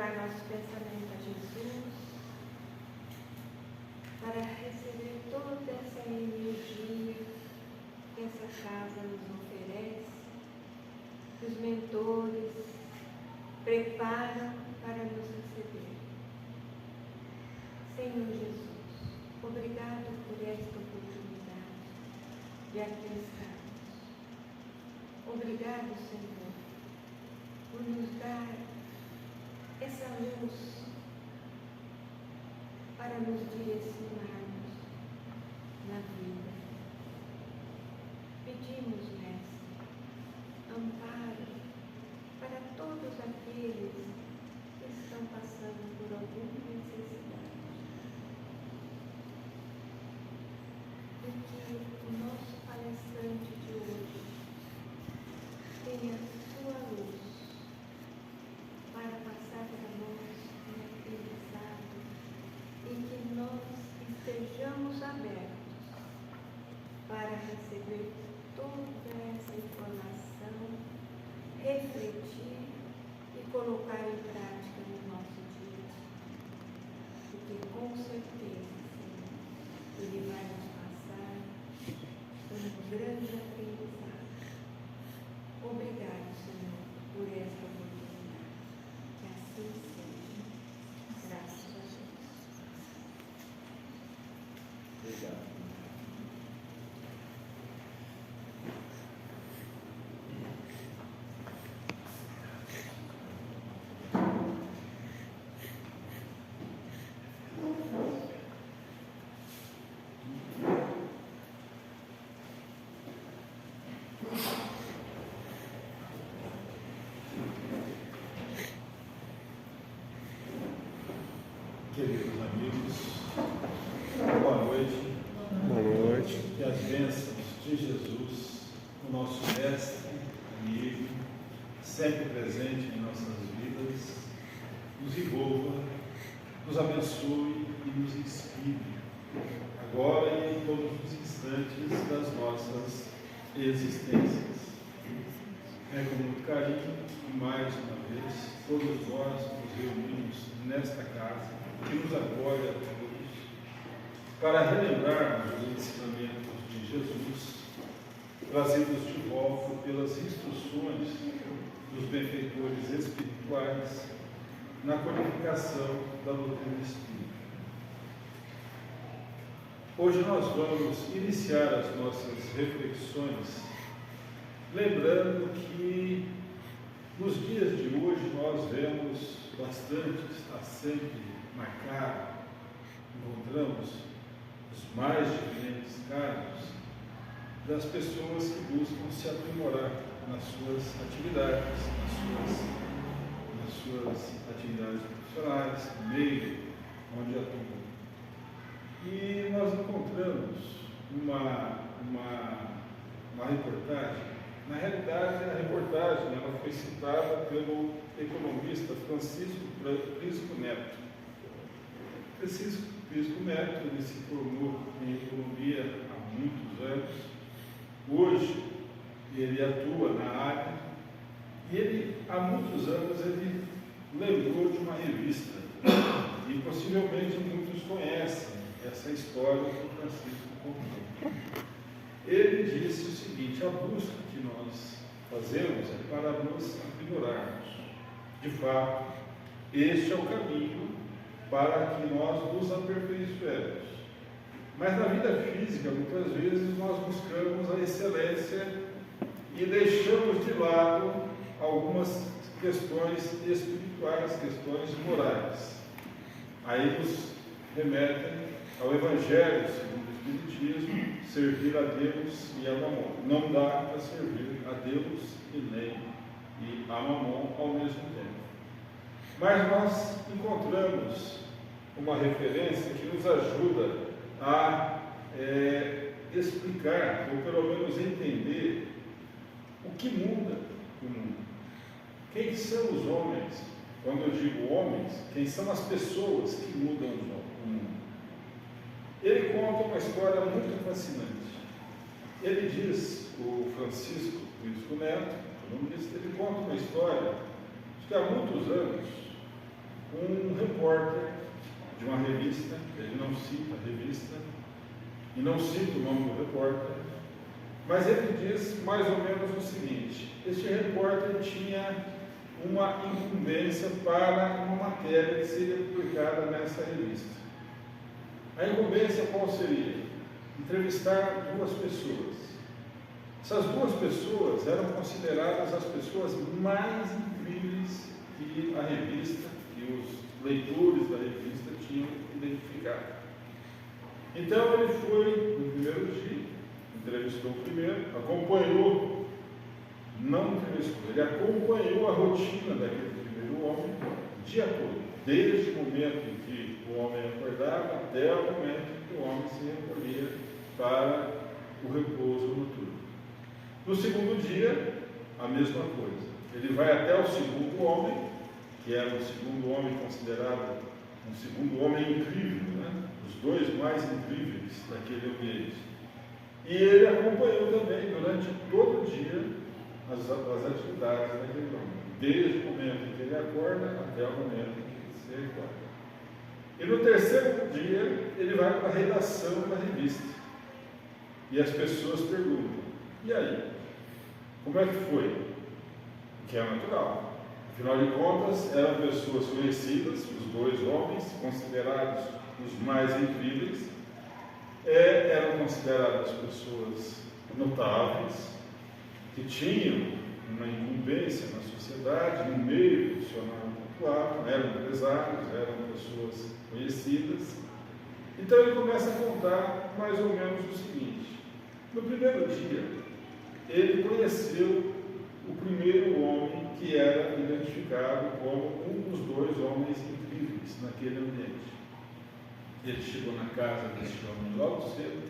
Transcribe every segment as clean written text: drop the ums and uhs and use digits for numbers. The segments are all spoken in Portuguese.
levar nossos pensamentos a Jesus, para receber toda essa energia que essa casa nos oferece, que os mentores preparam para nos receber. Senhor Jesus, obrigado por esta oportunidade de aqui estarmos. Obrigado, Senhor, por nos dar essa luz para nos direcionarmos na vida. Pedimos, Mestre, amparo para todos aqueles que estão passando por alguma necessidade. E que o nosso palestrante de hoje tenha sua luz para passar para nós um aprendizado e que nós estejamos abertos para receber toda essa informação, refletir e colocar em prática no nosso dia. Porque com certeza, Senhor, Ele vai nos passar um grande aprendizado. Obrigado, Senhor, por esta oportunidade. Que assim seja. Graças a Deus. Obrigado. Queridos amigos, boa noite. Boa noite. Que as bênçãos de Jesus, o nosso mestre, amigo, sempre presente em nossas vidas, nos envolva, nos abençoe e nos inspire, agora e em todos os instantes das nossas existências. É com muito carinho, mais uma vez, todos nós nos reunimos nesta casa, que nos acolhe a todos, para relembrarmos os ensinamentos de Jesus, trazidos de volta pelas instruções dos benfeitores espirituais na codificação da doutrina espírita. Hoje nós vamos iniciar as nossas reflexões lembrando que nos dias de hoje nós vemos bastante, está sempre marcado, encontramos os mais diferentes casos das pessoas que buscam se aprimorar nas suas atividades, nas suas atividades profissionais, no meio onde atuam. E nós encontramos uma reportagem. Na realidade, a reportagem ela foi citada pelo economista Francisco Prisco Neto. Francisco Prisco Neto, ele se formou em economia há muitos anos. Hoje, ele atua na área e ele, há muitos anos, ele lembrou de uma revista. E possivelmente muitos conhecem essa história que o Francisco contou. Ele disse o seguinte: a busca que nós fazemos é para nos aprimorarmos. De fato, este é o caminho para que nós nos aperfeiçoemos. Mas na vida física, muitas vezes, nós buscamos a excelência e deixamos de lado algumas questões espirituais, questões morais. Aí nos remetem ao Evangelho segundo o Espiritismo, servir a Deus e a Mamon. Não dá para servir a Deus e a Mamon ao mesmo tempo. Mas nós encontramos uma referência que nos ajuda a explicar, ou pelo menos entender, o que muda o mundo. Quem são os homens? Quando eu digo homens, quem são as pessoas que mudam o mundo? Ele conta uma história muito fascinante. Ele diz, o Francisco Prisco Neto, ele conta uma história de que há muitos anos um repórter de uma revista, ele não cita a revista, e não cita o nome do repórter, mas ele diz mais ou menos o seguinte: este repórter tinha uma incumbência para uma matéria que seria publicada nessa revista. A incumbência qual seria? Entrevistar duas pessoas. Essas duas pessoas eram consideradas as pessoas mais incríveis que a revista, que os leitores da revista tinham identificado. Então ele foi no primeiro dia, entrevistou o primeiro, acompanhou, não entrevistou, ele acompanhou a rotina daquele primeiro homem o dia todo, desde o momento em que o homem acordava até o momento em que o homem se recolhia para o repouso noturno. No segundo dia, a mesma coisa. Ele vai até o segundo homem, que era o segundo homem considerado um segundo homem incrível, né? Os dois mais incríveis daquele ambiente. E ele acompanhou também durante todo o dia as atividades daquele homem, desde o momento em que ele acorda até o momento em que ele se recolhe. E no terceiro dia, ele vai para a redação da revista. E as pessoas perguntam: e aí? Como é que foi? Que é natural. Afinal de contas, eram pessoas conhecidas, os dois homens, considerados os mais incríveis, eram consideradas pessoas notáveis, que tinham uma incumbência na sociedade, no meio profissional popular, eram empresários, eram pessoas conhecidas. Então ele começa a contar mais ou menos o seguinte: no primeiro dia, ele conheceu o primeiro homem que era identificado como um dos dois homens incríveis naquele ambiente. Ele chegou na casa desse homem logo cedo,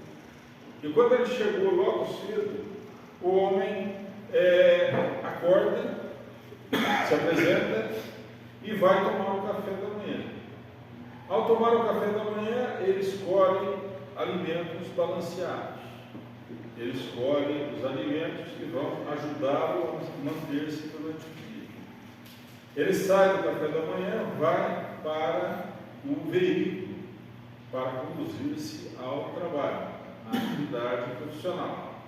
e quando ele chegou logo cedo, o homem acorda, se apresenta e vai tomar o café da manhã. Ao tomar o café da manhã, ele escolhe alimentos balanceados. Ele escolhe os alimentos que vão ajudá-lo a manter-se durante o dia. Ele sai do café da manhã, vai para o veículo, para conduzir-se ao trabalho, à atividade profissional.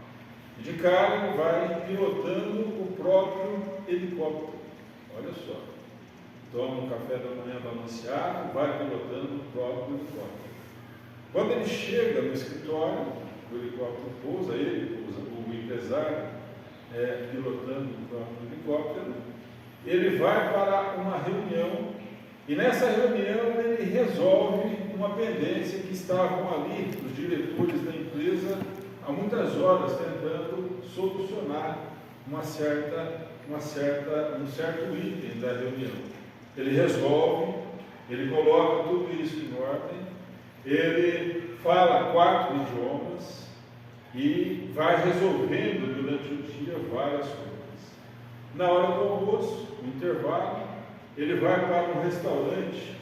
E de cara ele vai pilotando o próprio helicóptero. Olha só. Toma um café da manhã balanceado, vai pilotando o próprio helicóptero. Quando ele chega no escritório, o helicóptero pousa, o empresário pilotando o próprio helicóptero, ele vai para uma reunião, e nessa reunião ele resolve uma pendência que estavam ali os diretores da empresa há muitas horas tentando solucionar um certo item da reunião. Ele resolve, ele coloca tudo isso em ordem, ele fala 4 idiomas e vai resolvendo durante o dia várias coisas. Na hora do almoço, no intervalo, ele vai para um restaurante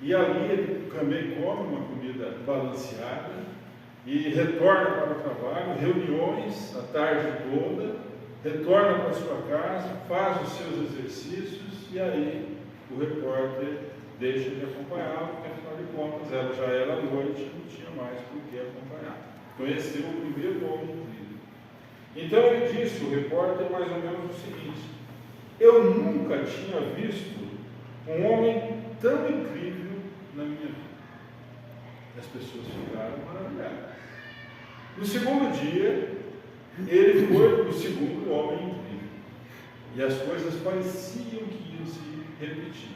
e ali ele também come uma comida balanceada e retorna para o trabalho, reuniões a tarde toda, retorna para sua casa, faz os seus exercícios e aí o repórter deixa de acompanhá-lo, porque afinal de contas ela já era noite, não tinha mais por que acompanhar. Conheceu o primeiro homem incrível. Então ele disse, o repórter, mais ou menos o seguinte: eu nunca tinha visto um homem tão incrível na minha vida. E as pessoas ficaram maravilhadas. No segundo dia, ele foi o segundo homem incrível. E as coisas pareciam que iam se repetir.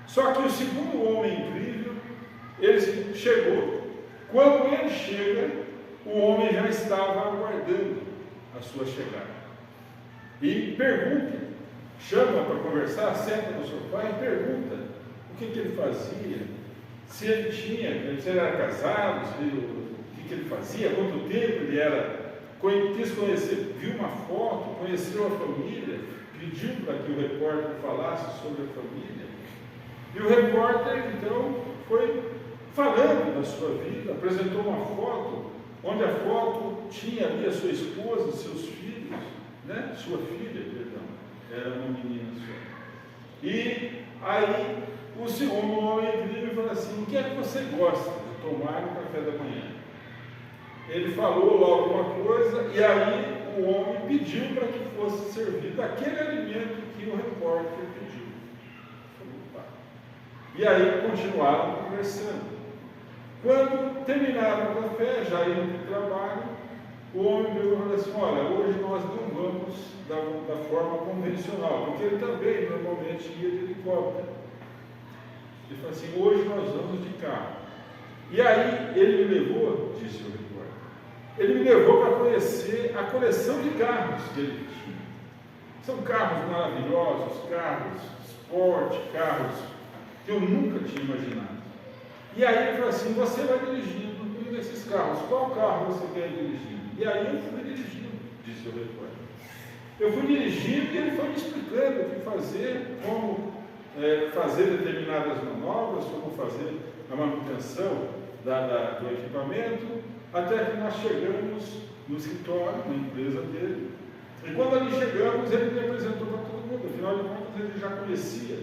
Só que o segundo homem incrível, ele chegou. Quando ele chega, o homem já estava aguardando a sua chegada. E pergunta, chama para conversar, senta no sofá e pergunta o que ele fazia, se ele era casado, o que ele fazia, quanto tempo ele era, quis conhecer, viu uma foto, conheceu a família, pediu para que o repórter falasse sobre a família. E o repórter, então, foi falando da sua vida, apresentou uma foto, onde a foto tinha ali a sua esposa, seus filhos, né? Sua filha, perdão, era uma menina só. E aí o segundo homem vira e fala assim: o que é que você gosta de tomar no café da manhã? Ele falou lá alguma coisa, e aí o homem pediu para que fosse servido aquele alimento que o repórter pediu. E aí continuaram conversando. Quando terminaram o café, já iam para o trabalho, o homem veio e falou assim: olha, hoje nós não vamos da forma convencional, porque ele também normalmente ia de helicóptero. Ele falou assim: hoje nós vamos de carro. E aí ele me levou, disse o repórter, ele me levou para conhecer a coleção de carros que ele tinha. São carros maravilhosos, carros esporte, carros que eu nunca tinha imaginado. E aí ele falou assim: você vai dirigindo um desses carros, qual carro você quer dirigir? E aí eu fui dirigindo, disse o repórter. Eu fui dirigindo e ele foi me explicando o que fazer, como fazer determinadas manobras, como fazer a manutenção do equipamento, até que nós chegamos no escritório, na empresa dele. E quando ali chegamos, ele me apresentou para todo mundo, afinal de contas ele já conhecia.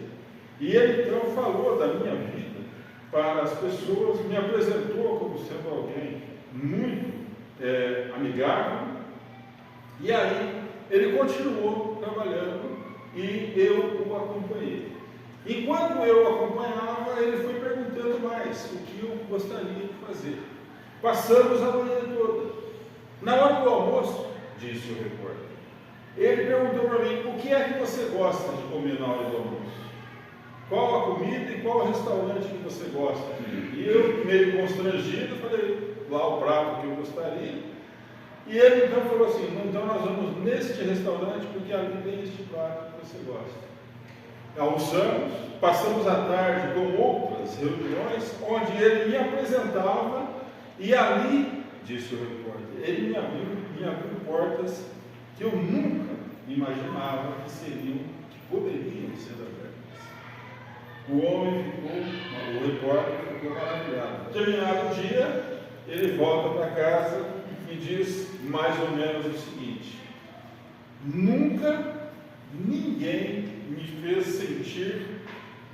E ele então falou da minha vida para as pessoas, me apresentou como sendo alguém muito amigável. E aí ele continuou trabalhando e eu o acompanhei. Enquanto eu o acompanhava, ele foi perguntando mais o que eu gostaria de fazer. Passamos a manhã toda. Na hora do almoço, disse o repórter, ele perguntou para mim: o que é que você gosta de comer na hora do almoço? Qual a comida e qual o restaurante que você gosta de ir? E eu, meio constrangido, falei lá o prato que eu gostaria. E ele então falou assim: então nós vamos neste restaurante porque ali tem este prato que você gosta. Almoçamos, passamos a tarde com outras reuniões, onde ele me apresentava, e ali, disse o repórter, ele me abriu portas que eu nunca imaginava que poderiam ser abertas. O repórter ficou maravilhado. Terminado o dia, ele volta para casa e diz mais ou menos o seguinte: nunca ninguém me fez sentir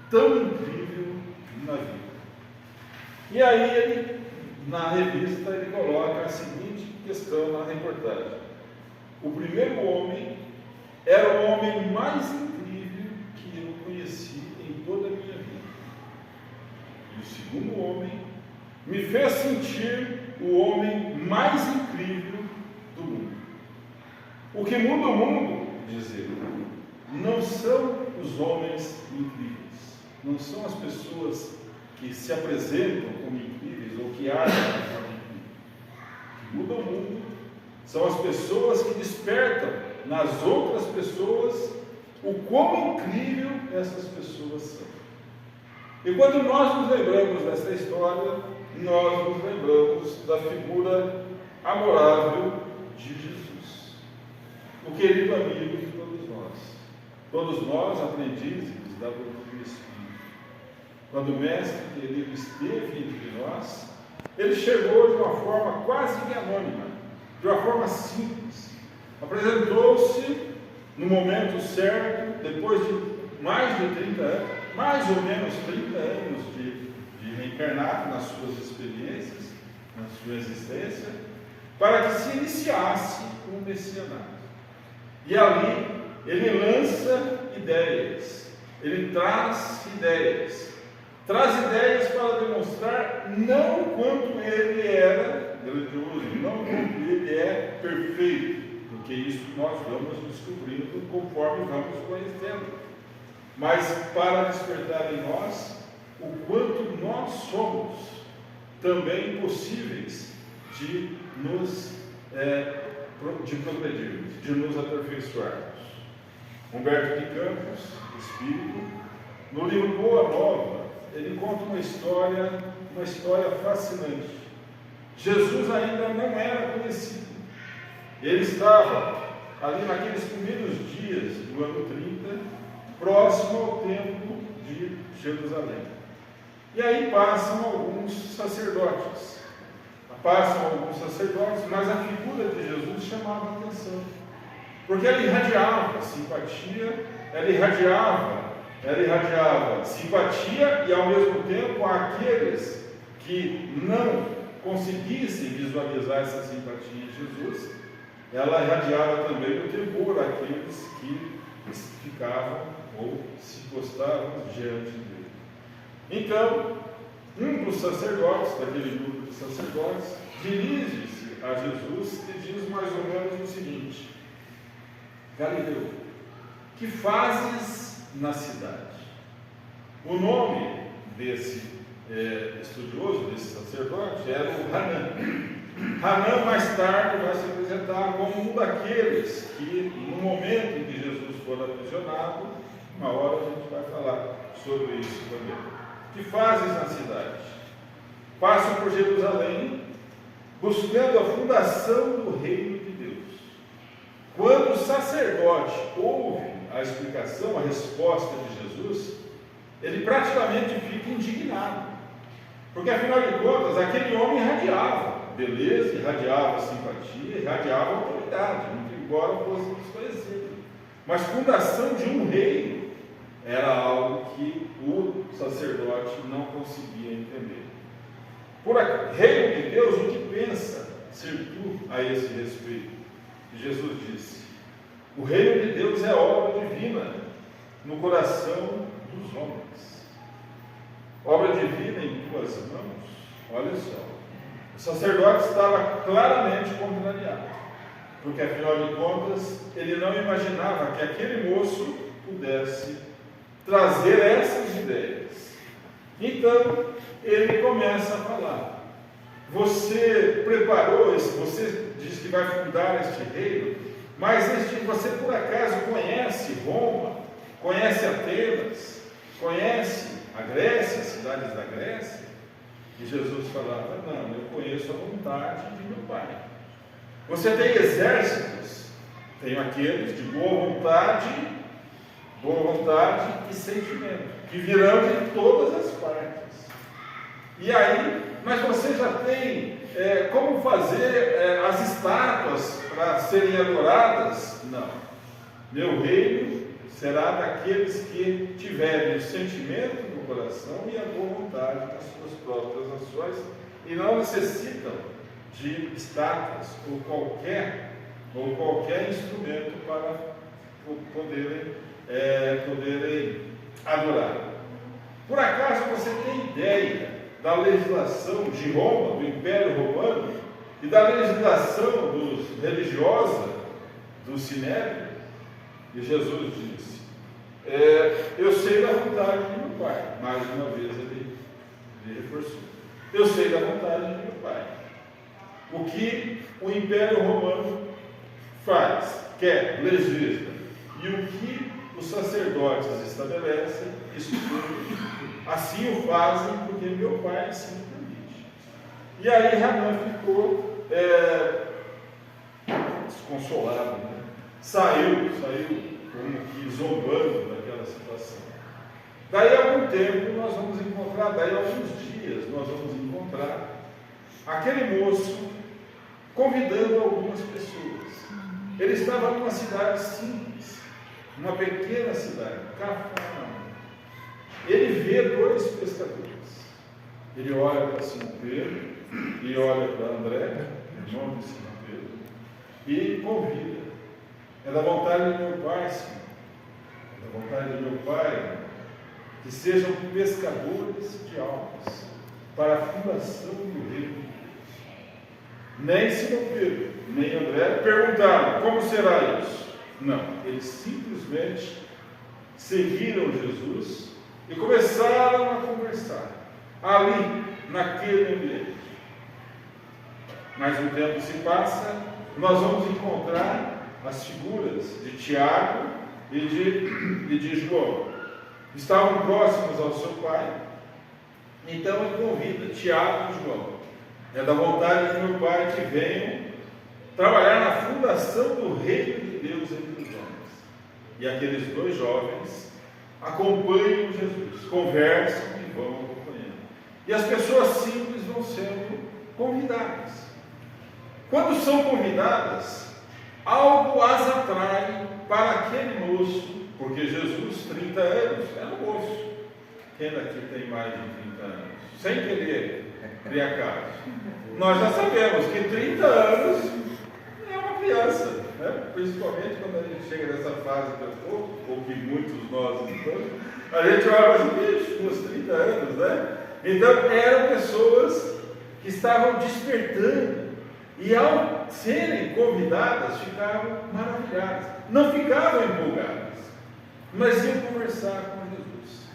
tão incrível na vida. E aí ele, na revista, ele coloca a seguinte questão na reportagem: o primeiro homem era o homem mais incrível que eu conheci em toda a minha vida. E o segundo homem me fez sentir o homem mais incrível do mundo. O que muda o mundo, diz ele, não são os homens incríveis, não são as pessoas que se apresentam como incríveis ou que agem de forma incrível. O que muda o mundo são as pessoas que despertam nas outras pessoas o quão incrível essas pessoas são. E quando nós nos lembramos dessa história, nós nos lembramos da figura amorável de Jesus, o querido amigo de todos nós aprendizes da doutrina espírita. Quando o mestre querido esteve entre nós, ele chegou de uma forma quase que anônima, de uma forma simples. Apresentou-se no momento certo, depois de mais de 30 anos, mais ou menos 30 anos de reencarnado nas suas experiências, na sua existência, para que se iniciasse um messianato. E ali ele lança ideias, ele traz ideias para demonstrar não quanto ele era grandioso, não quanto ele é perfeito, porque isso nós vamos descobrindo conforme vamos conhecendo, mas para despertar em nós o quanto nós somos também possíveis de progredirmos, de nos aperfeiçoarmos. Humberto de Campos, espírito, no livro Boa Nova, ele conta uma história fascinante. Jesus ainda não era conhecido. Ele estava ali naqueles primeiros dias do ano 30, próximo ao templo de Jerusalém. E aí passam alguns sacerdotes, mas a figura de Jesus chamava a atenção. Porque ela irradiava simpatia, ela irradiava gerava simpatia e, ao mesmo tempo, aqueles que não conseguissem visualizar essa simpatia em Jesus, ela irradiava também o temor àqueles que ficavam ou se postavam diante dele. Então, um dos sacerdotes, daquele grupo de sacerdotes, dirige-se a Jesus e diz mais ou menos o seguinte: Galileu, que fazes na cidade? O nome desse estudioso, desse sacerdote, era o Hanã. Hanã mais tarde vai se apresentar como um daqueles que, no momento em que Jesus for aprisionado, uma hora a gente vai falar sobre isso também. Que fazes na cidade? Passo por Jerusalém, buscando a fundação do reino de Deus. Quando o sacerdote ouve a explicação, a resposta de Jesus, ele praticamente fica indignado. Porque, afinal de contas, aquele homem irradiava beleza, irradiava simpatia, irradiava autoridade, muito embora fosse desconhecido. Mas fundação de um reino era algo que o sacerdote não conseguia entender. Por reino de Deus, o que pensa ser tu a esse respeito? E Jesus disse: o reino de Deus é obra divina no coração dos homens. Obra divina em tuas mãos. Olha só, o sacerdote estava claramente contrariado, porque afinal de contas ele não imaginava que aquele moço pudesse trazer essas ideias. Então ele começa a falar: você preparou esse, você diz que vai fundar este reino, mas você por acaso conhece Roma, conhece Atenas, conhece a Grécia, as cidades da Grécia? E Jesus falava: não, eu conheço a vontade de meu Pai. Você tem exércitos? Tenho aqueles de boa vontade e sentimento, que virão de todas as partes. E aí, mas você já tem como fazer as estátuas para serem adoradas? Não. Meu reino será daqueles que tiverem o sentimento no coração e a boa vontade nas suas próprias ações e não necessitam de estátuas ou qualquer instrumento para poderem adorar. Por acaso você tem ideia da legislação de Roma, do Império Romano, e da legislação religiosa do Sinédrio? E Jesus disse: eu sei da vontade de meu Pai. Mais uma vez ele reforçou: eu sei da vontade de meu Pai. O que o Império Romano faz, quer, legisla, e o que os sacerdotes estabelecem, isso tudo, assim o fazem porque meu Pai assim o permite. E aí Hanã ficou desconsolado, né? Saiu como que zombando daquela situação. Daí a algum tempo nós vamos encontrar, daí a alguns dias nós vamos encontrar aquele moço convidando algumas pessoas. Ele estava numa cidade simples, uma pequena cidade, Cafarnaum. Ele vê dois pescadores. Ele olha para Simão Pedro e olha para André, irmão de Simão Pedro, e convida. É da vontade de meu Pai, Senhor. É da vontade de meu Pai que sejam pescadores de almas para a fundação do reino de Deus. Nem Simão Pedro, nem André perguntaram: como será isso? Não, eles simplesmente seguiram Jesus e começaram a conversar ali, naquele ambiente. Mas o tempo se passa, nós vamos encontrar as figuras de Tiago e de João. Estavam próximos ao seu pai, então ele convida Tiago e João: é da vontade de meu Pai que venham trabalhar na fundação do reino de Deus entre os homens. E aqueles dois jovens acompanham Jesus, conversam e vão acompanhando. E as pessoas simples vão sendo convidadas. Quando são convidadas, algo as atrai para aquele moço, porque Jesus, 30 anos, era moço. Quem daqui tem mais de 30 anos? Sem querer criar caso. Nós já sabemos que 30 anos é uma criança, né? Principalmente quando a gente chega nessa fase que eu estou, ou que muitos de nós estamos, a gente olha assim, bicho, uns 30 anos, né? Então eram pessoas que estavam despertando e ao serem convidadas ficavam maravilhadas, não ficavam empolgadas, mas iam conversar com Jesus.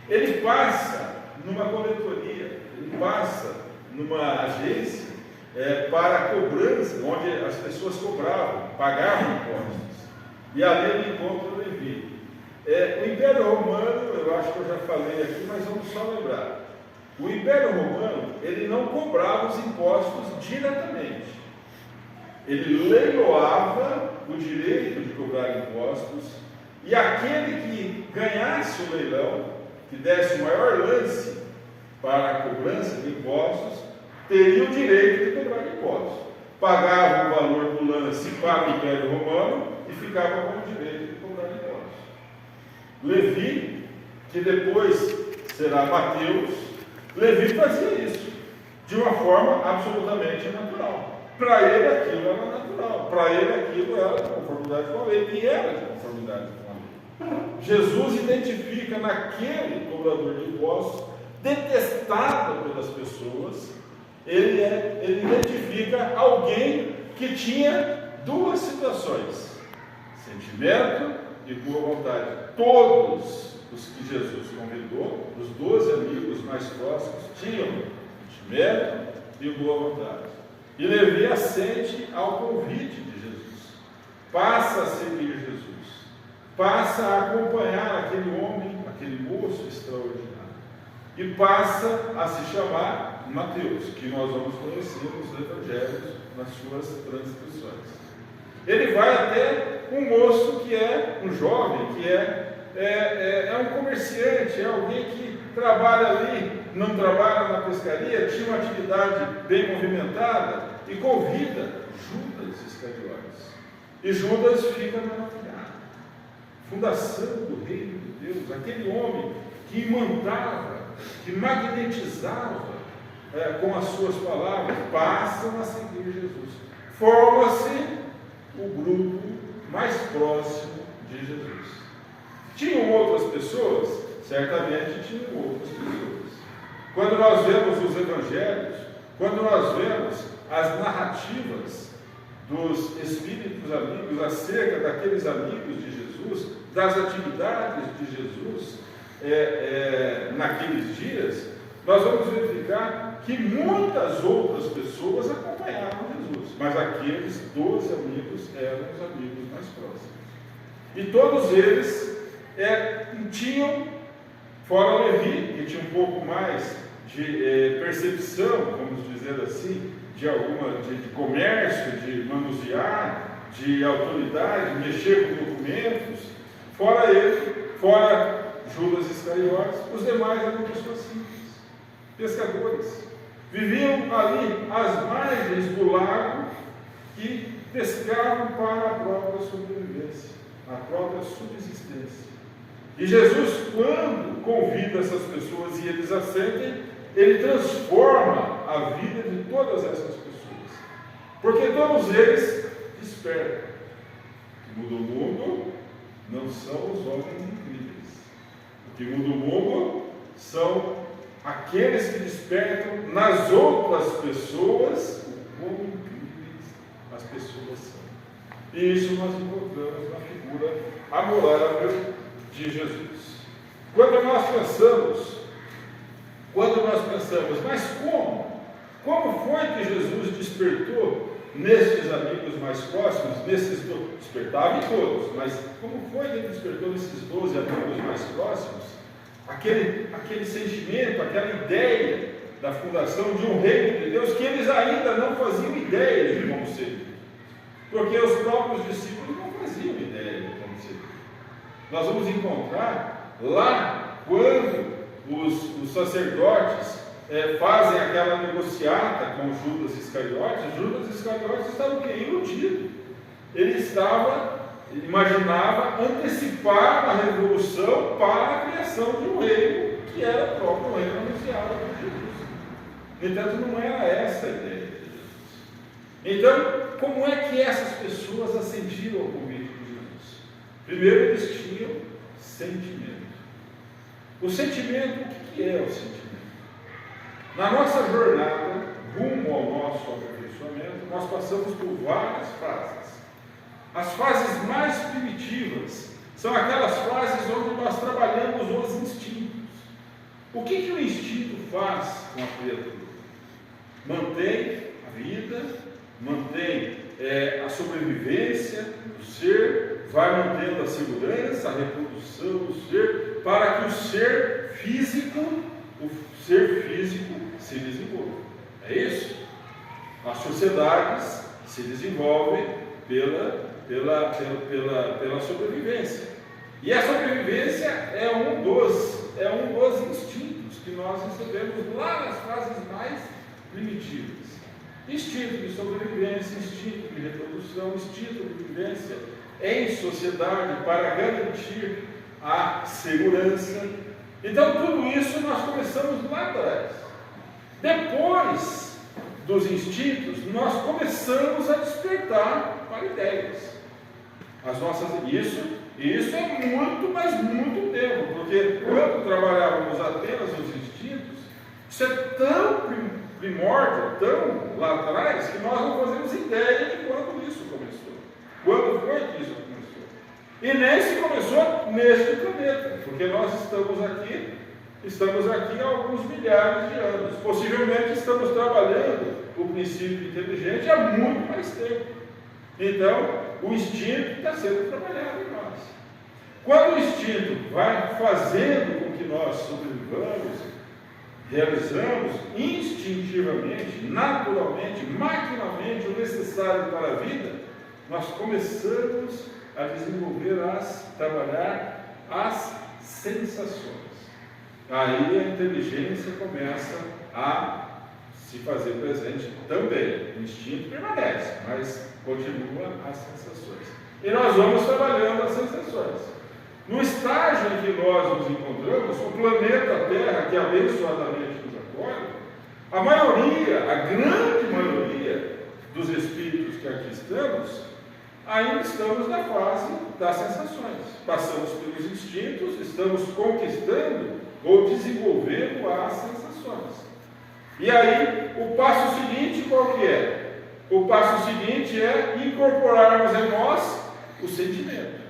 Ele passa numa coletoria, ele passa numa agência para cobrança, onde as pessoas cobravam, pagavam impostos. E ali ele encontra o Levi. O Império Romano, eu acho que eu já falei aqui, mas vamos só lembrar. O Império Romano, ele não cobrava os impostos diretamente. Ele leiloava o direito de cobrar impostos, e aquele que ganhasse o leilão, que desse o maior lance para a cobrança de impostos, teria o direito de cobrar impostos. Pagava o valor do lance para o Império Romano e ficava com o direito de cobrar impostos. Levi, que depois será Mateus, Levi fazia isso de uma forma absolutamente natural. Para ele aquilo era natural, para ele aquilo era de conformidade com a lei, e era de conformidade com a lei. Jesus identifica naquele cobrador de impostos, detestado pelas pessoas, ele identifica alguém que tinha duas situações: sentimento e boa vontade. Todos os que Jesus convidou, os 12 amigos mais próximos, tinham sentimento e boa vontade. E Levi assente ao convite de Jesus, passa a seguir Jesus, passa a acompanhar aquele homem, aquele moço extraordinário, e passa a se chamar Mateus, que nós vamos conhecer nos evangelhos, nas suas transcrições. Ele vai até um moço que é um jovem, que é um comerciante, é alguém que trabalha ali, não trabalha na pescaria, tinha uma atividade bem movimentada, e convida Judas Iscariotes. E Judas fica maravilhado. Fundação do reino de Deus, aquele homem que imantava, que magnetizava com as suas palavras, passam a seguir Jesus. Forma-se o grupo mais próximo de Jesus. Tinham outras pessoas? Certamente tinham outras pessoas. Quando nós vemos os evangelhos, quando nós vemos as narrativas dos espíritos amigos acerca daqueles amigos de Jesus, das atividades de Jesus naqueles dias, nós vamos verificar que muitas outras pessoas acompanhavam Jesus, mas aqueles 12 amigos eram os amigos mais próximos. E todos eles tinham, fora Levi, que tinha um pouco mais de percepção, vamos dizer assim, de comércio, de manusear, de autoridade, mexer com documentos, fora ele, fora Judas Iscariotes, os demais eram pessoas simples, pescadores, viviam ali às margens do lago e pescavam para a própria sobrevivência, a própria subsistência. E Jesus, quando convida essas pessoas e eles aceitem, ele transforma a vida de todas essas pessoas, porque todos eles despertam. O que muda o mundo não são os homens incríveis, o que muda o mundo são aqueles que despertam nas outras pessoas o quão incríveis as pessoas são. E isso nós encontramos na figura amorável de Jesus. Quando nós pensamos, mas como? Como foi que Jesus despertou nestes amigos mais próximos, despertava em todos, mas como foi que ele despertou nesses 12 amigos mais próximos, aquele sentimento, aquela ideia da fundação de um reino de Deus que eles ainda não faziam ideia de como ser, porque os próprios discípulos não faziam ideia de como ser. Nós vamos encontrar lá, quando os sacerdotes fazem aquela negociata com Judas Iscariotes estava o quê? Iludido. Ele imaginava antecipar a revolução para a criação de um reino que era o próprio reino anunciado por Jesus. No entanto, não era essa a ideia de Jesus. Então, como é que essas pessoas acendiam ao convite de Jesus? Primeiro, eles tinham sentimento. O sentimento, o que é o sentimento? Na nossa jornada, rumo ao nosso aperfeiçoamento, nós passamos por várias fases. As fases mais primitivas são aquelas fases onde nós trabalhamos os instintos. O que o instinto faz com a criatura? Mantém a vida, mantém a sobrevivência do ser, vai mantendo a segurança, a reprodução do ser, para que o ser físico se desenvolva. É isso? As sociedades se desenvolvem pela sobrevivência. E a sobrevivência é um dos instintos que nós recebemos lá nas fases mais primitivas. Instinto de sobrevivência, instinto de reprodução, instinto de vivência em sociedade para garantir a segurança. Então, tudo isso nós começamos lá atrás. Depois dos instintos, nós começamos a despertar para ideias. Isso é muito, mas muito tempo, porque quando trabalhávamos apenas os instintos, isso é tão primórdio, tão lá atrás, que nós não fazemos ideia de quando isso começou. Quando foi que isso começou? E nem se começou neste planeta, porque nós estamos aqui há alguns milhares de anos. Possivelmente estamos trabalhando o princípio inteligente há muito mais tempo. Então, o instinto está sendo trabalhado em nós. Quando o instinto vai fazendo com que nós sobrevivamos, realizamos instintivamente, naturalmente, maquinalmente o necessário para a vida, nós começamos a trabalhar as sensações. Aí a inteligência começa a se fazer presente também. O instinto permanece, mas continua as sensações. E nós vamos trabalhando as sensações. No estágio em que nós nos encontramos, o planeta Terra, que abençoadamente nos acolhe, a grande maioria dos espíritos que aqui estamos, ainda estamos na fase das sensações. Passamos pelos instintos, estamos conquistando ou desenvolvendo as sensações. E aí, o passo seguinte qual que é? O passo seguinte é incorporarmos em nós o sentimento.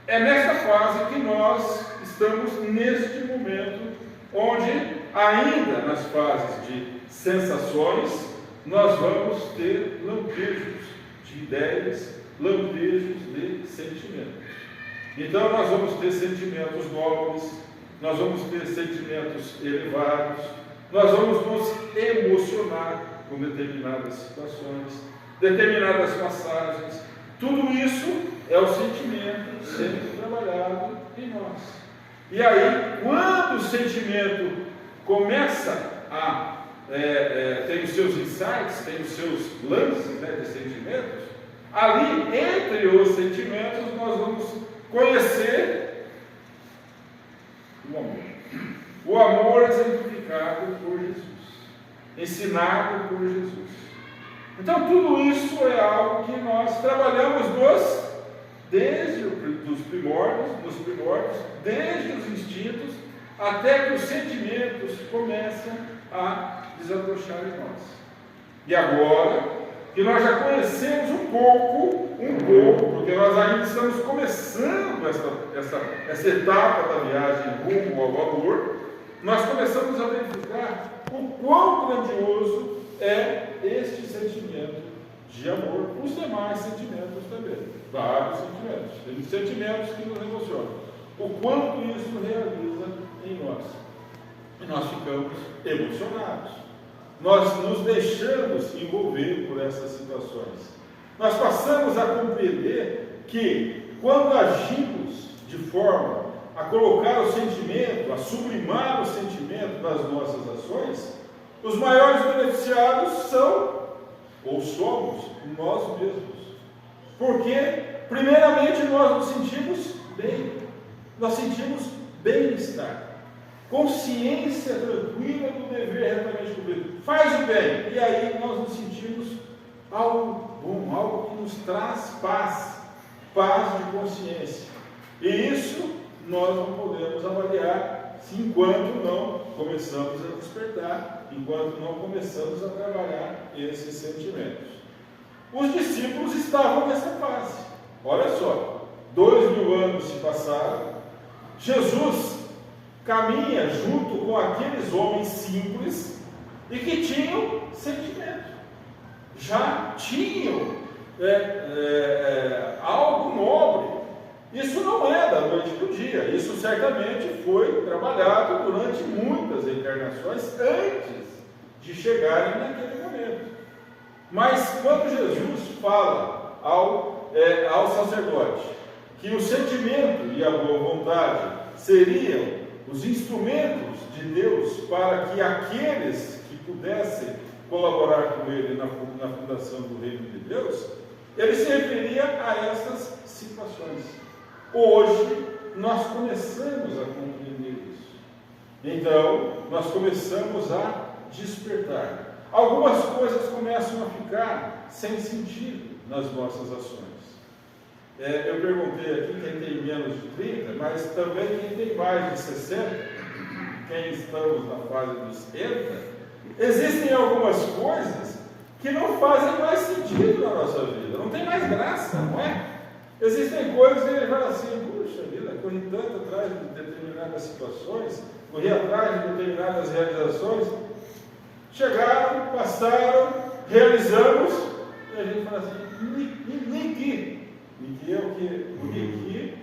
É nessa fase que nós estamos neste momento, onde ainda nas fases de sensações, nós vamos ter lampejos de ideias, lampejos de sentimentos. Então nós vamos ter sentimentos nobres, nós vamos ter sentimentos elevados, nós vamos nos emocionar com determinadas situações, determinadas passagens. Tudo isso é o sentimento sendo trabalhado em nós. E aí, quando o sentimento começa a ter os seus insights, tem os seus lances de sentimentos, ali, entre os sentimentos, nós vamos conhecer o amor. O amor exemplificado por Jesus, ensinado por Jesus. Então, tudo isso é algo que nós trabalhamos desde os primórdios, desde os instintos, até que os sentimentos começam a desabrochar em nós. E agora, que nós já conhecemos um pouco, porque nós ainda estamos começando essa etapa da viagem rumo ao amor, nós começamos a verificar o quão grandioso é este sentimento de amor, os demais sentimentos também, vários sentimentos, tem sentimentos que nos emocionam, o quanto isso realiza em nós, e nós ficamos emocionados, nós nos deixamos envolver por essas situações, nós passamos a compreender que quando agimos de forma a colocar o sentimento, a sublimar o sentimento nas nossas ações, os maiores beneficiados são, ou somos, nós mesmos. Porque, primeiramente, nós nos sentimos bem, nós sentimos bem-estar. consciência tranquila do dever retamente cumprido. Faz o bem, e aí nós nos sentimos algo bom, algo que nos traz paz, paz de consciência. E isso nós não podemos avaliar enquanto não começamos a despertar, enquanto não começamos a trabalhar esses sentimentos. Os discípulos estavam nessa fase. Olha só, 2000 anos se passaram, Jesus caminha junto com aqueles homens simples e que tinham sentimento, já tinham algo nobre. Isso não é da noite para o dia, isso certamente foi trabalhado durante muitas encarnações antes de chegarem naquele momento. Mas quando Jesus fala ao sacerdote que o sentimento e a boa vontade seriam os instrumentos de Deus para que aqueles que pudessem colaborar com ele na fundação do reino de Deus, ele se referia a essas situações. Hoje nós começamos a compreender isso. Então, nós começamos a despertar. Algumas coisas começam a ficar sem sentido nas nossas ações. Eu perguntei aqui quem tem menos de 30, mas também quem tem mais de 60, quem estamos na fase dos 70, existem algumas coisas que não fazem mais sentido na nossa vida, não tem mais graça, não é? Existem coisas que ele fala assim, puxa vida, corri tanto atrás de determinadas situações, corri atrás de determinadas realizações, chegaram, passaram, realizamos, e a gente fala assim, Niki é o que? O Niki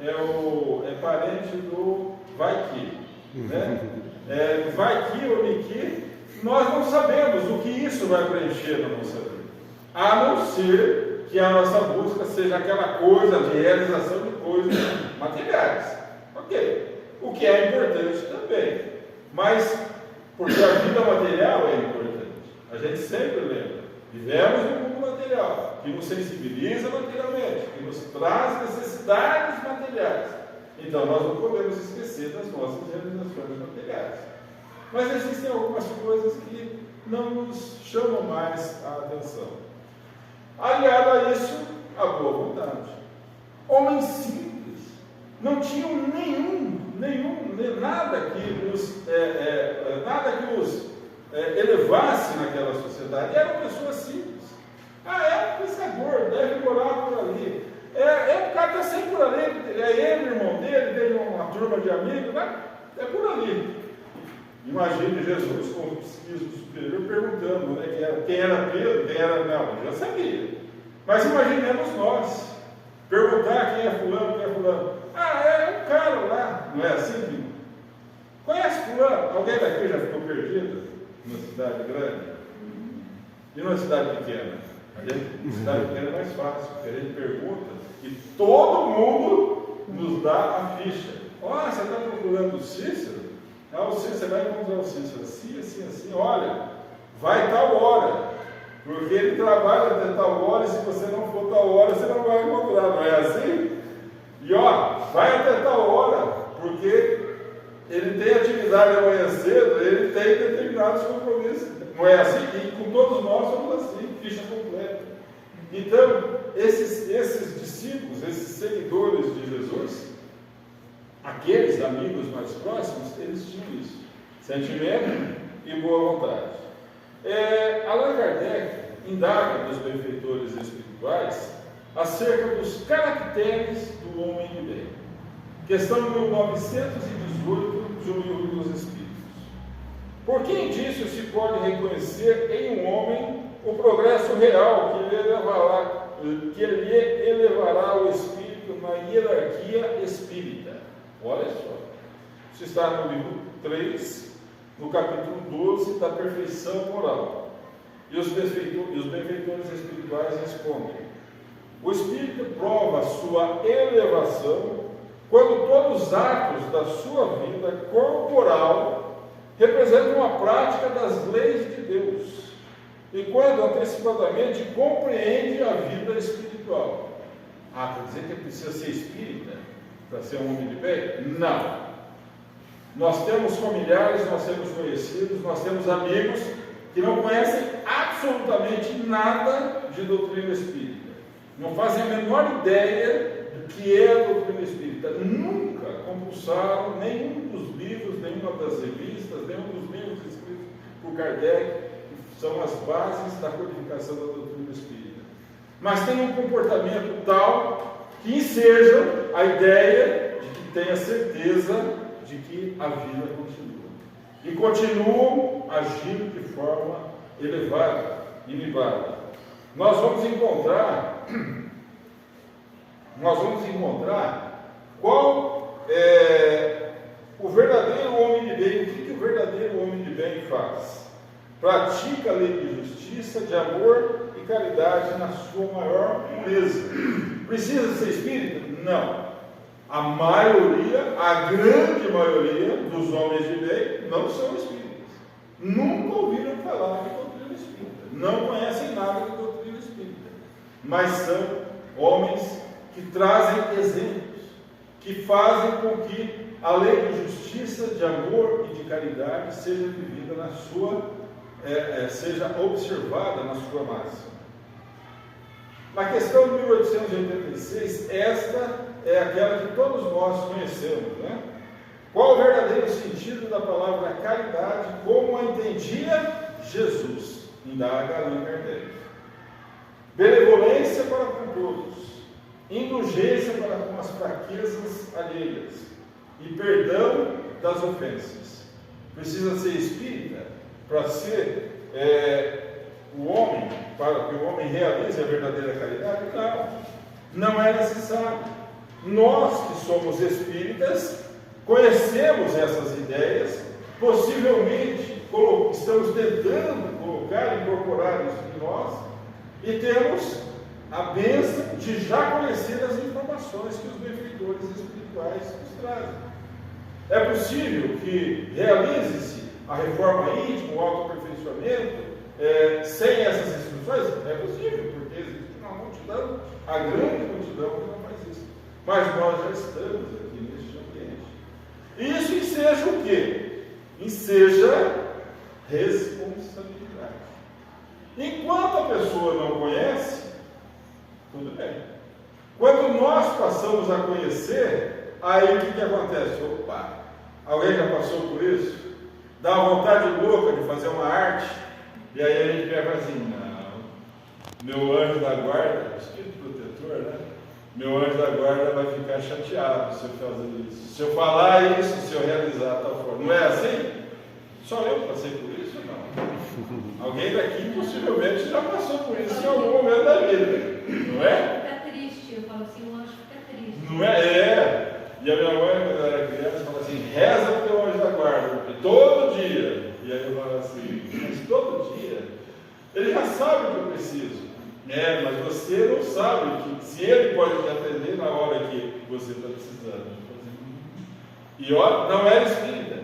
é parente do vai que, né? Vai que ou Niki, nós não sabemos o que isso vai preencher na nossa vida, a não ser que a nossa busca seja aquela coisa de realização de coisas materiais. Ok, o que é importante também, mas porque a vida material é importante, a gente sempre lembra, vivemos no mundo material, que nos sensibiliza materialmente, que nos traz necessidades materiais, então nós não podemos esquecer das nossas realizações materiais, mas existem algumas coisas que não nos chamam mais a atenção. Aliado a isso, a boa vontade. Homens simples, não tinham nada que os elevasse naquela sociedade. Eram pessoas simples. É um pescador, deve morar por ali. O cara está sempre por ali, é ele, o irmão dele, tem uma turma de amigos, né? É por ali. Imagine Jesus com o psiquismo superior perguntando, né, quem era Pedro, quem era não, já sabia. Mas imaginemos nós perguntar quem é fulano, é um cara lá, não é assim, filho? Conhece fulano? Alguém daqui já ficou perdido numa cidade grande? E numa cidade pequena? Cidade pequena é mais fácil, porque a gente pergunta e todo mundo nos dá a ficha. Você está procurando o Cícero? O Cícero, você vai encontrar o Cícero assim, olha, vai tal hora, porque ele trabalha até tal hora, e se você não for tal hora, você não vai encontrar, não é assim? E vai até tal hora, porque ele tem atividade amanhã cedo, ele tem determinados compromissos, não é assim? E com todos nós somos assim, ficha completa. Então, esses discípulos, esses seguidores de Jesus, aqueles amigos mais próximos, eles tinham isso, sentimento e boa vontade. Allan Kardec indaga dos benfeitores espirituais acerca dos caracteres do homem de bem. Questão 1918 de O Livro dos Espíritos. Por que indício se pode reconhecer em um homem o progresso real que lhe elevará o espírito na hierarquia espírita? Olha só, isso está no livro 3, no capítulo 12 da perfeição moral. E os benfeitores espirituais respondem: o espírito prova sua elevação quando todos os atos da sua vida corporal representam a prática das leis de Deus, e quando antecipadamente compreende a vida espiritual. Quer dizer que precisa ser espírita para ser um homem de bem? Não. Nós temos familiares, nós temos conhecidos, nós temos amigos que não conhecem absolutamente nada de doutrina espírita. Não fazem a menor ideia do que é a doutrina espírita. Nunca compulsaram nenhum dos livros, nenhuma das revistas, nenhum dos livros escritos por Kardec, que são as bases da codificação da doutrina espírita. Mas tem um comportamento tal que ensejam a ideia de que tenha certeza de que a vida continua. E continuam agindo de forma elevada, ilibada. Nós vamos encontrar qual é o verdadeiro homem de bem. O que o verdadeiro homem de bem faz? Pratica a lei de justiça, de amor e caridade na sua maior pureza. Precisa ser espírita? Não. A maioria, a grande maioria dos homens de bem não são espíritas. Nunca ouviram falar de doutrina espírita. Não conhecem nada de doutrina espírita. Mas são homens que trazem exemplos, que fazem com que a lei de justiça, de amor e de caridade seja vivida na sua, seja observada na sua máxima. Na questão de 1886, esta é aquela que todos nós conhecemos, né? Qual o verdadeiro sentido da palavra caridade, como a entendia Jesus? Indaga Allan Kardec. Benevolência para com todos, indulgência para com as fraquezas alheias e perdão das ofensas. Precisa ser espírita para ser o homem, para que o homem realize a verdadeira caridade? Não é necessário. Nós que somos espíritas conhecemos essas ideias, possivelmente estamos tentando colocar, incorporar isso em nós, e temos a bênção de já conhecer as informações que os benfeitores espirituais nos trazem. É possível que realize-se a reforma íntima, o autoaperfeiçoamento, sem essas instruções? É possível, porque existe uma multidão, a grande multidão que não faz isso. Mas nós já estamos aqui neste ambiente. Isso enseja o quê? Enseja responsabilidade. Enquanto a pessoa não conhece, tudo bem. Quando nós passamos a conhecer, aí o que acontece? Opa, alguém já passou por isso? Dá uma vontade louca de fazer uma arte, e aí a gente pega assim, não, meu anjo da guarda, espírito protetor, né? Meu anjo da guarda vai ficar chateado se eu fazer isso. Se eu falar isso, se eu realizar tal forma. Não é assim? Só eu passei por isso? Não. Alguém daqui possivelmente já passou por isso em algum momento da vida. Não é? Fica triste, eu falo assim, o anjo fica triste. Não é? E a minha mãe, quando eu era criança, falava assim, reza para o teu anjo da guarda, porque todo dia. E aí eu falava assim, mas todo dia? Ele já sabe o que eu preciso. Mas você não sabe que se ele pode te atender na hora que você está precisando. E ó, não era espírita.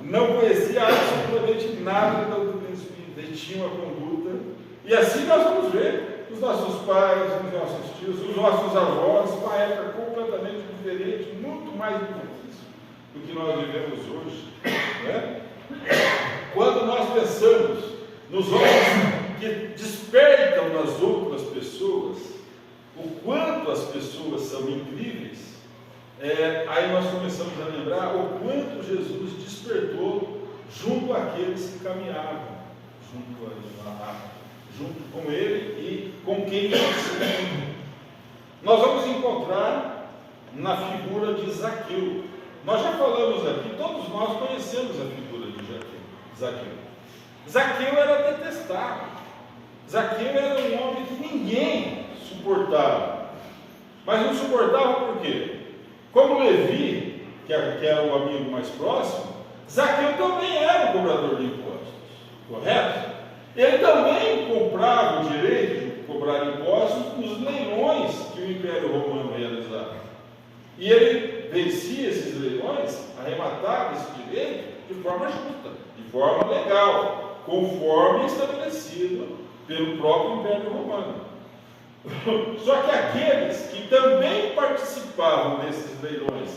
Não conhecia absolutamente nada da doutrina espírita. E tinha uma conduta. E assim nós vamos ver os nossos pais, os nossos tios, os nossos avós, uma época completamente diferente, muito mais difícil do que nós vivemos hoje. Né? Quando nós pensamos nos homens que despertam nas outras pessoas o quanto as pessoas são incríveis, aí nós começamos a lembrar o quanto Jesus despertou junto àqueles que caminhavam junto com ele e com quem ele ensinou. Nós vamos encontrar na figura de Zaqueu. Nós já falamos aqui, todos nós conhecemos a figura de Zaqueu. Zaqueu era detestado. Zaqueu era um homem que ninguém suportava. Mas não suportava por quê? Como Levi, que era o amigo mais próximo, Zaqueu também era um cobrador de impostos, correto? Ele também comprava o direito de cobrar impostos nos leilões que o Império Romano realizava. E ele vencia esses leilões, arrematava esse direito de forma justa, de forma legal, conforme estabelecido pelo próprio Império Romano. Só que aqueles que também participavam desses leilões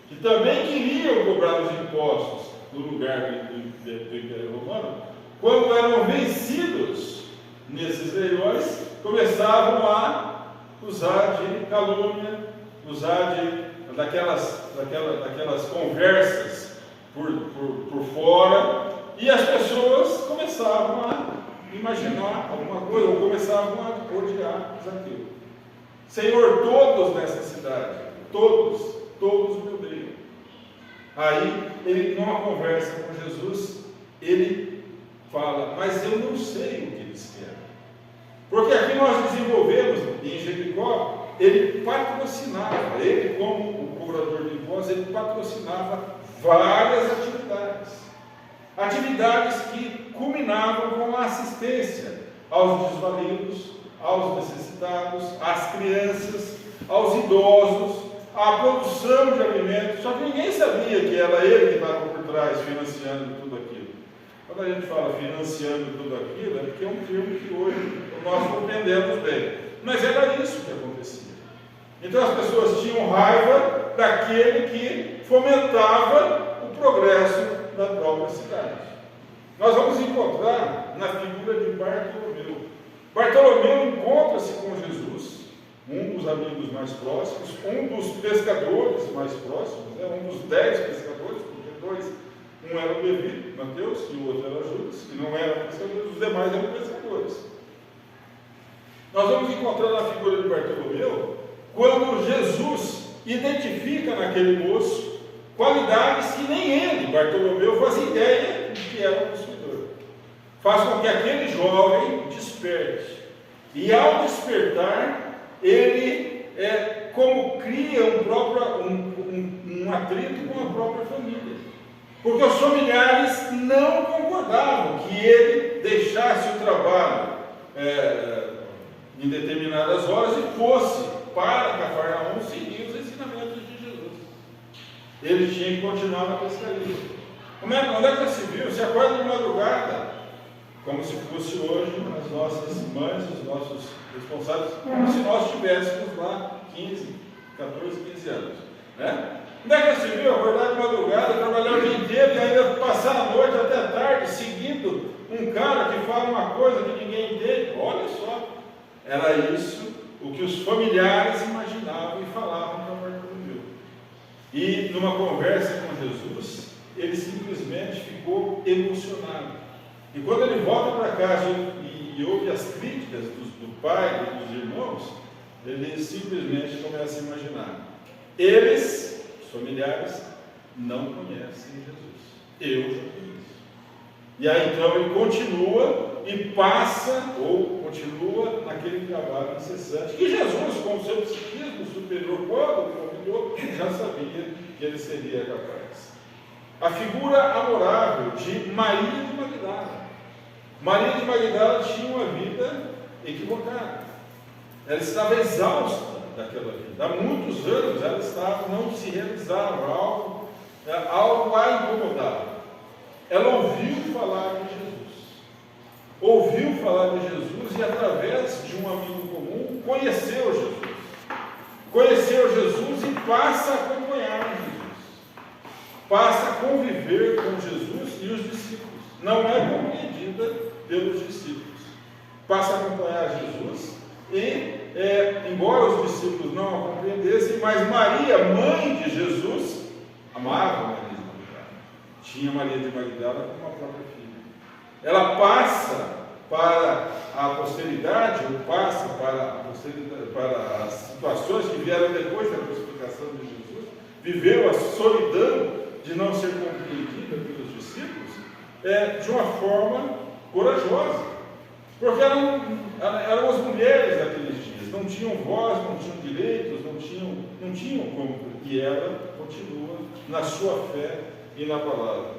que também queriam cobrar os impostos no lugar do Império Romano, quando eram vencidos nesses leilões, começavam a usar de calúnia, usar daquelas conversas por fora, e as pessoas começavam a imaginar alguma coisa, ou começavam a odiar Zaqueu. Senhor, todos nessa cidade, todos me odeiam. Aí, ele, numa conversa com Jesus, ele fala, mas eu não sei o que eles querem. Porque aqui nós desenvolvemos, em Jericó, ele patrocinava, ele como o cobrador de impostos, ele patrocinava várias atividades. Atividades que culminavam com a assistência aos desvalidos, aos necessitados, às crianças, aos idosos, à produção de alimentos. Só que ninguém sabia que era ele que estava por trás financiando tudo aquilo. Quando a gente fala financiando tudo aquilo, é porque é um termo que hoje nós compreendemos bem. Mas era isso que acontecia. Então as pessoas tinham raiva daquele que fomentava o progresso da própria cidade. Nós vamos encontrar na figura de Bartolomeu. Bartolomeu encontra-se com Jesus, um dos amigos mais próximos, um dos pescadores mais próximos, um dos 10 pescadores, porque um era o Levi, Mateus, e o outro era Judas, que não eram pescadores, os demais eram pescadores. Nós vamos encontrar na figura de Bartolomeu, quando Jesus identifica naquele moço qualidades que nem ele, Bartolomeu, fazia ideia de que era um possuidor. Faz com que aquele jovem desperte. E ao despertar, ele como cria um atrito com a própria família. Porque os familiares não concordavam que ele deixasse o trabalho em determinadas horas e fosse para Cafarnaum seguir os ensinamentos de Jesus. Ele tinha que continuar na pescaria. Onde é que já se viu? Se acorda de madrugada, como se fosse hoje as nossas mães, os nossos responsáveis, como se nós tivéssemos lá 14, 15 anos. Né? Onde é que já se viu? Acordar de madrugada, trabalhar o dia inteiro e ainda passar a noite até tarde, seguindo um cara que fala uma coisa que ninguém entende. Olha só, era isso o que os familiares imaginavam e falavam para Bartolomeu. E numa conversa com Jesus, ele simplesmente ficou emocionado. E quando ele volta para casa e ouve as críticas do pai e dos irmãos, ele simplesmente começa a imaginar. Eles, os familiares, não conhecem Jesus. Eu já conheço. E aí então ele continua e continua naquele trabalho incessante, que Jesus, com o seu psiquismo superior, quando o convidou, já sabia que ele seria capaz. A figura amorável de Maria de Magdala. Maria de Magdala tinha uma vida equivocada. Ela estava exausta daquela vida. Há muitos anos ela não se realizava, algo a incomodava. Ela ouviu falar de Jesus. Ouviu falar de Jesus e, através de um amigo comum, conheceu Jesus. Conheceu Jesus e passa a acompanhar Jesus. Passa a conviver com Jesus e os discípulos. Não é compreendida pelos discípulos. Passa a acompanhar Jesus e, embora os discípulos não a compreendessem, mas Maria, mãe de Jesus, amava Maria de Magdala. Tinha Maria de Magdala como a própria filha. Ela passa para a posteridade, ou passa para as situações que vieram depois da crucificação de Jesus, viveu a solidão de não ser compreendida pelos discípulos, de uma forma corajosa, porque eram as mulheres daqueles dias, não tinham voz, não tinham direitos, não tinham como, e ela continua na sua fé e na palavra.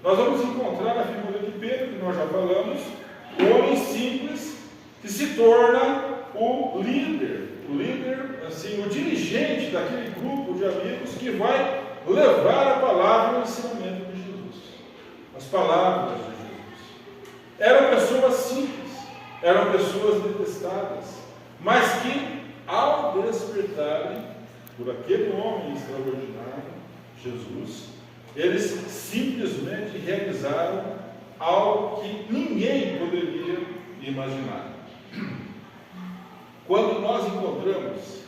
Nós vamos encontrar na figura de Pedro, que nós já falamos, o homem simples que se torna o líder, assim, o dirigente daquele grupo de amigos que vai levar a palavra e o ensinamento de Jesus, as palavras de Jesus. Eram pessoas simples, eram pessoas detestadas, mas que, ao despertarem por aquele homem extraordinário, Jesus, eles simplesmente realizaram algo que ninguém poderia imaginar. Quando nós encontramos,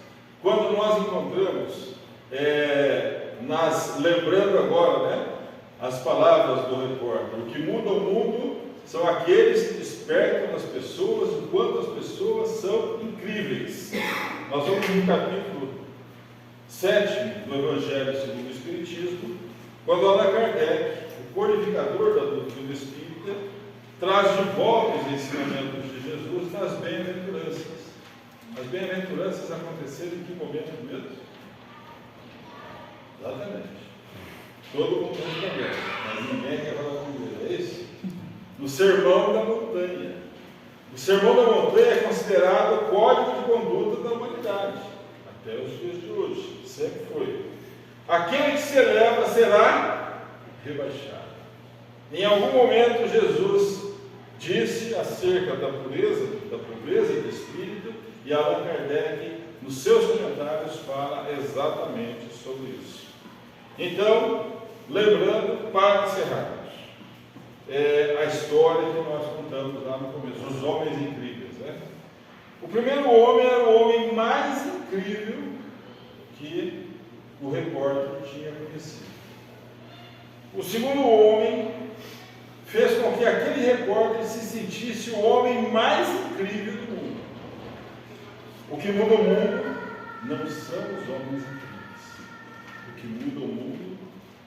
lembrando agora, né, as palavras do repórter, o que muda o mundo são aqueles que despertam nas pessoas o quanto as pessoas são incríveis. Nós vamos no capítulo 7 do Evangelho segundo o Espiritismo, quando Allan Kardec, o codificador da doutrina espírita, traz de volta os ensinamentos de Jesus nas bem-aventuranças. As bem-aventuranças aconteceram em que momento mesmo? Exatamente. Todo mundo respondeu, mas ninguém quer falar comigo, é isso? No Sermão da Montanha. O Sermão da Montanha é considerado o código de conduta da humanidade, até os dias de hoje, sempre foi. Aquele que se eleva será rebaixado. Em algum momento Jesus disse acerca da pobreza de espírito, e Allan Kardec, nos seus comentários, fala exatamente sobre isso. Então, lembrando, para encerrarmos, a história que nós contamos lá no começo, os homens incríveis, né? O primeiro homem era o homem mais incrível que o repórter tinha conhecido. O segundo homem fez com que aquele repórter se sentisse o homem mais incrível do mundo. O que muda o mundo não são os homens incríveis. O que muda o mundo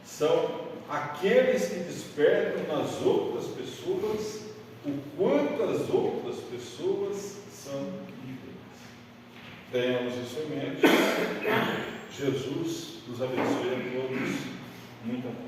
são aqueles que despertam nas outras pessoas o quanto as outras pessoas são incríveis. Tenhamos isso em mente. Jesus nos abençoe a todos. Muita paz.